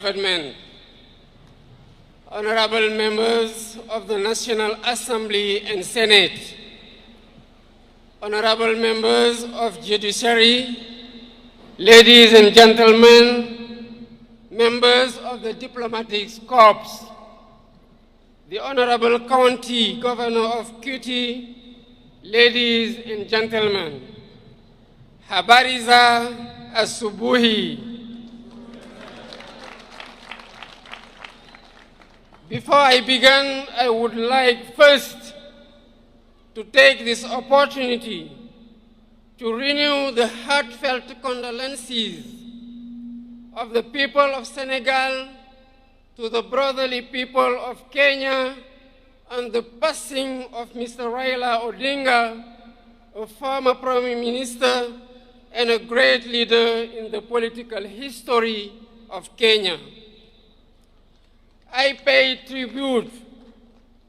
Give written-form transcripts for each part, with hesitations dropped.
Government, honorable members of the National Assembly and Senate, honorable members of Judiciary, ladies and gentlemen, members of the Diplomatic Corps, the Honorable County Governor of Kitui, ladies and gentlemen, habari za asubuhi. Before I begin, I would like first to take this opportunity to renew the heartfelt condolences of the people of Senegal to the brotherly people of Kenya on the passing of Mr. Raila Odinga, a former Prime Minister and a great leader in the political history of Kenya. I pay tribute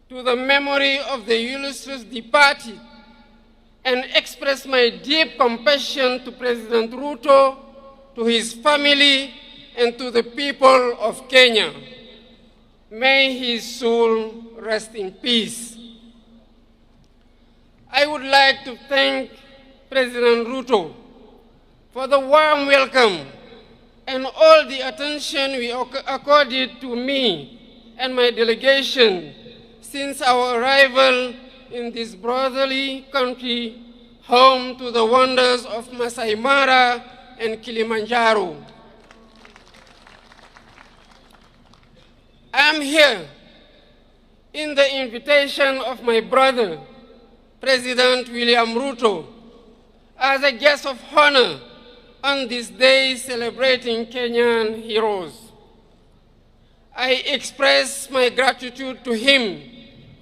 to the memory of the illustrious departed and express my deep compassion to President Ruto, to his family, and to the people of Kenya. May his soul rest in peace. I would like to thank President Ruto for the warm welcome and all the attention we accorded to me and my delegation since our arrival in this brotherly country, home to the wonders of Masai Mara and Kilimanjaro. I am here in the invitation of my brother, President William Ruto, as a guest of honor on this day celebrating Kenyan heroes. I express my gratitude to him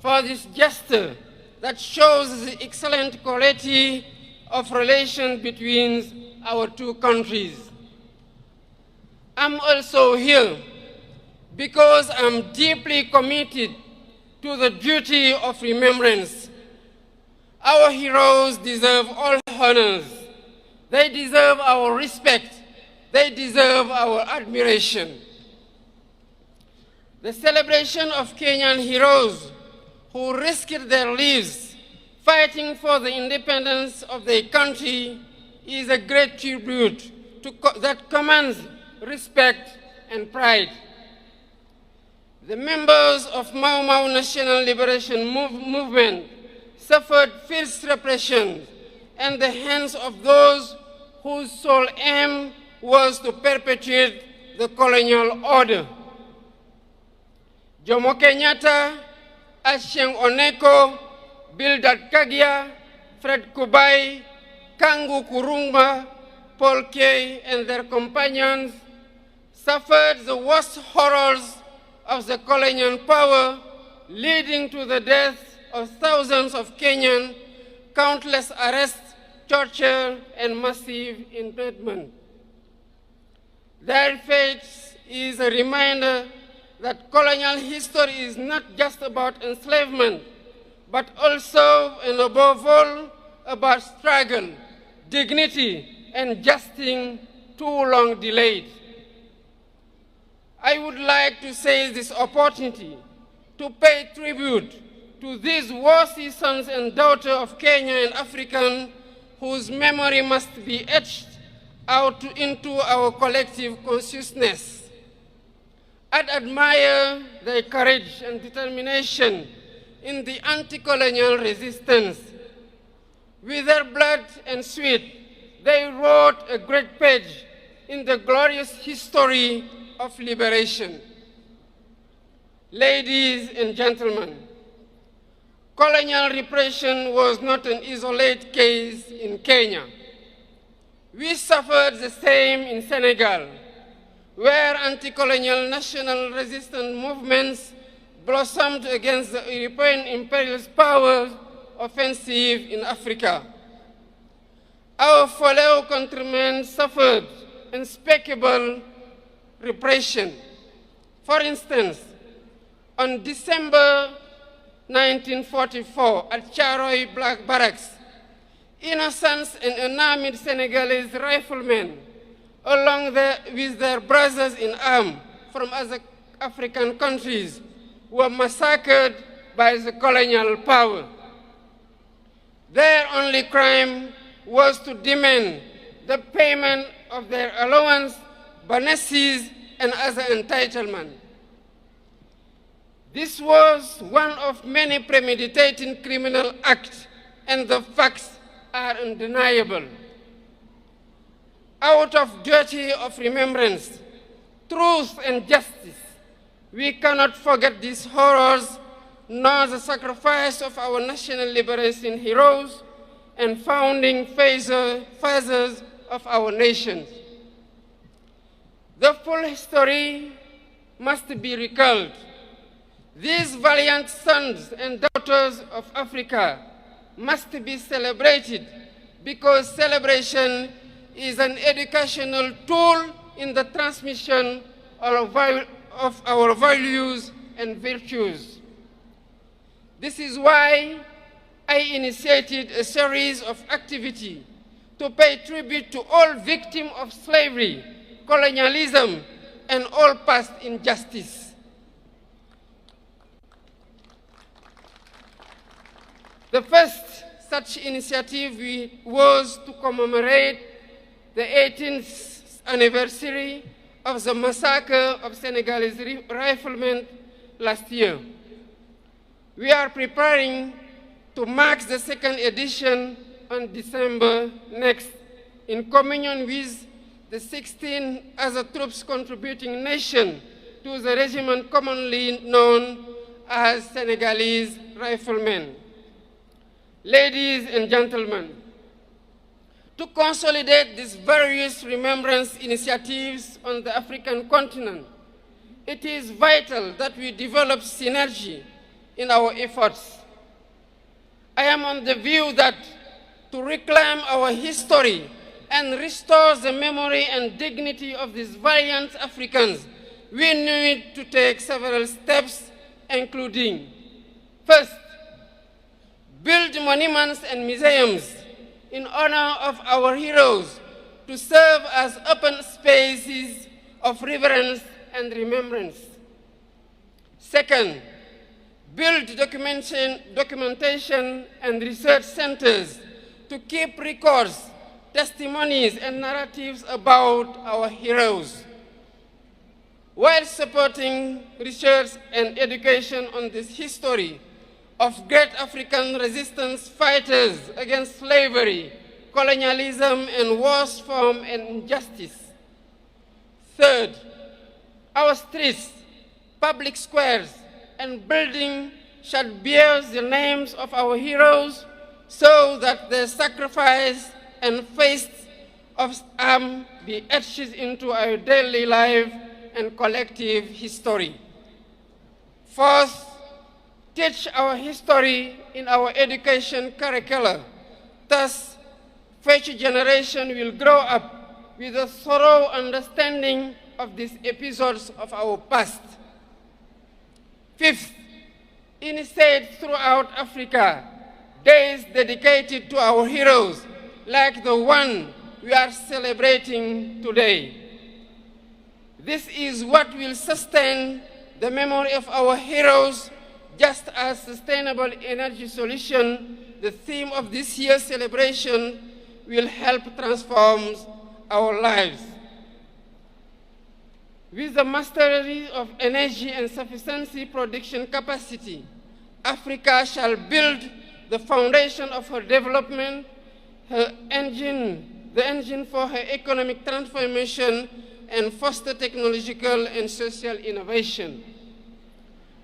for this gesture that shows the excellent quality of relation between our two countries. I'm also here because I'm deeply committed to the duty of remembrance. Our heroes deserve all honors. They deserve our respect. They deserve our admiration. The celebration of Kenyan heroes who risked their lives fighting for the independence of their country is a great tribute that commands respect and pride. The members of Mau Mau National Liberation Movement suffered fierce repression at the hands of those whose sole aim was to perpetuate the colonial order. Jomo Kenyatta, Achieng Oneko, Bildad Kagia, Fred Kubai, Kangu Kurungba, Paul Kay, and their companions suffered the worst horrors of the colonial power, leading to the death of thousands of Kenyans, countless arrests, torture, and massive internment. Their fate is a reminder that colonial history is not just about enslavement, but also and above all about struggle, dignity, and justice too long delayed. I would like to seize this opportunity to pay tribute to these worthy sons and daughters of Kenya and African whose memory must be etched out into our collective consciousness. I admire their courage and determination in the anti-colonial resistance. With their blood and sweat, they wrote a great page in the glorious history of liberation. Ladies and gentlemen, colonial repression was not an isolated case in Kenya. We suffered the same in Senegal, where anti-colonial national resistance movements blossomed against the European imperialist power offensive in Africa. Our fellow countrymen suffered unspeakable repression. For instance, on December 1944 at Charoy Black Barracks, innocents and unarmed Senegalese riflemen, along with their brothers in arms, from other African countries were massacred by the colonial power. Their only crime was to demand the payment of their allowance, bonuses, and other entitlements. This was one of many premeditated criminal acts, and the facts are undeniable. Out of duty of remembrance, truth, and justice, we cannot forget these horrors, nor the sacrifice of our national liberation heroes and founding fathers of our nation. The full history must be recalled. These valiant sons and daughters of Africa must be celebrated because celebration is an educational tool in the transmission of our values and virtues. This is why I initiated a series of activities to pay tribute to all victims of slavery, colonialism, and all past injustice. The first such initiative was to commemorate the 18th anniversary of the massacre of Senegalese riflemen last year. We are preparing to mark the second edition on December next, in communion with the 16 other troops contributing nations to the regiment commonly known as Senegalese riflemen. Ladies and gentlemen, to consolidate these various remembrance initiatives on the African continent, it is vital that we develop synergy in our efforts. I am on the view that to reclaim our history and restore the memory and dignity of these valiant Africans, we need to take several steps, including, first, build monuments and museums in honor of our heroes to serve as open spaces of reverence and remembrance. Second, build documentation and research centers to keep records, testimonies, and narratives about our heroes, while supporting research and education on this history of great African resistance fighters against slavery, colonialism, and worse form and injustice. Third, our streets, public squares, and buildings shall bear the names of our heroes so that their sacrifice and feats of arms be etched into our daily life and collective history. Fourth, teach our history in our education curricula. Thus, future generation will grow up with a thorough understanding of these episodes of our past. Fifth, initiate throughout Africa days dedicated to our heroes, like the one we are celebrating today. This is what will sustain the memory of our heroes, just as sustainable energy solution, the theme of this year's celebration, will help transform our lives. With the mastery of energy and sufficiency production capacity, Africa shall build the foundation of her development, the engine for her economic transformation, and foster technological and social innovation.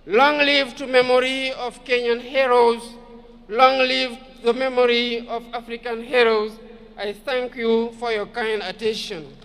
Long live the memory of Kenyan heroes. Long live the memory of African heroes. I thank you for your kind attention.